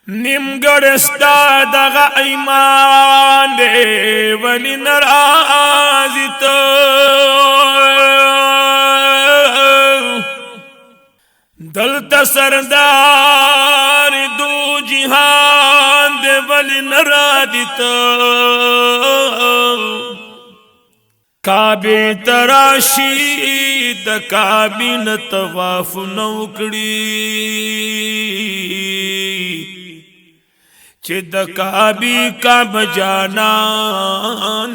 निमगढ़स्ता दगा ईमान दे वली नाराजी तो दलता सरदार दो जिहान दे वली नाराजी तो काबे तराशी द काबिन तवाफ नौकड़ी चिद काबी का बजाना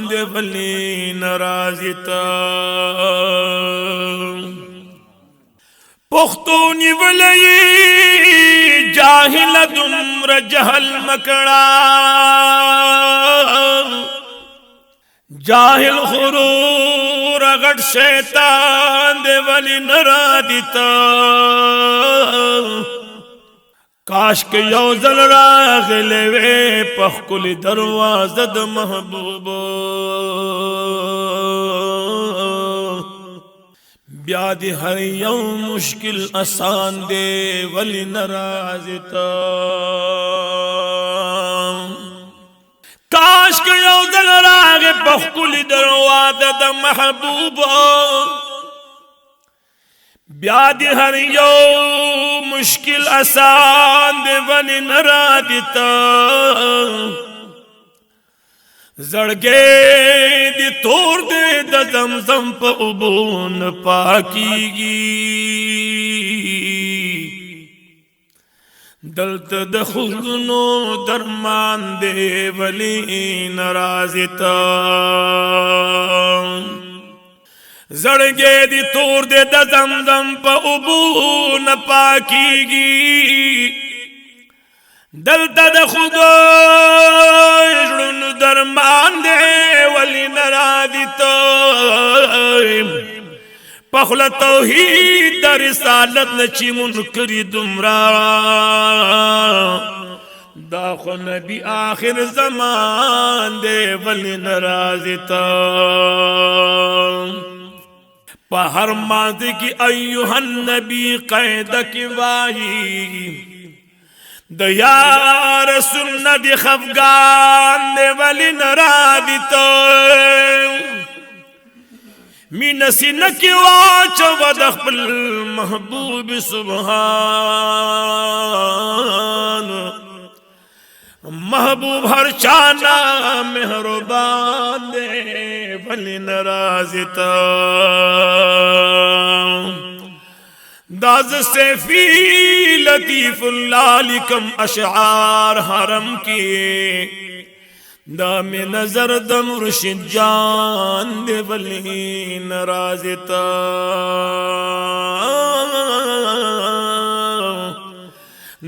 दे वली नाराजिता पुख्तूनी वली जाहिल दुम्र जहल मकड़ा जाहिल खुरूर अगट शैतान दे वली नाराजिता काश के यौजल रागले वे पखकुल दरवाजद महबूब ब्यादि हर यौम मुश्किल आसान दे वली नाराजिता काश के यौजल राग पखकुल दरवाजद महबूब ब्यादि हर यो मुश्किल आसान दे वली नाराजिता जड़गे दी तोड़ दे द जमजम प उबून पाकीगी दल्त द खुजनो दरमान दे वली नाराजिता जड़गे दी तोड़ दे द जमजम प उबू न पाकीगी दलता the खुदो दरमान they Wali नाराजिता पखला Towhid the रिसालत नची मुनकरी दुमरा दाखो नबी आखिर जमान दे वली नाराजिता पहर माद की अय्युहन नबी कैद की वाही दयार सुन्नत खफगान दे वली नाराजिता मीनसी न की वाच वदखल महबूब सुबहान महबूब हर चाना मेहरबान दे वली नाराजिता दाज से फी लतीफुल्लालिकम अशआर हरम की दाम नजर द मुर्शिद जान दे वली नाराजिता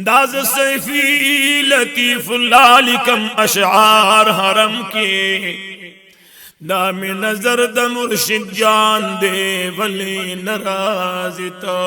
दाज सैफी लतीफुल्लालिकम अशआर हरम के दाम नजर द मुर्शिद जान दे वली नाराजिता।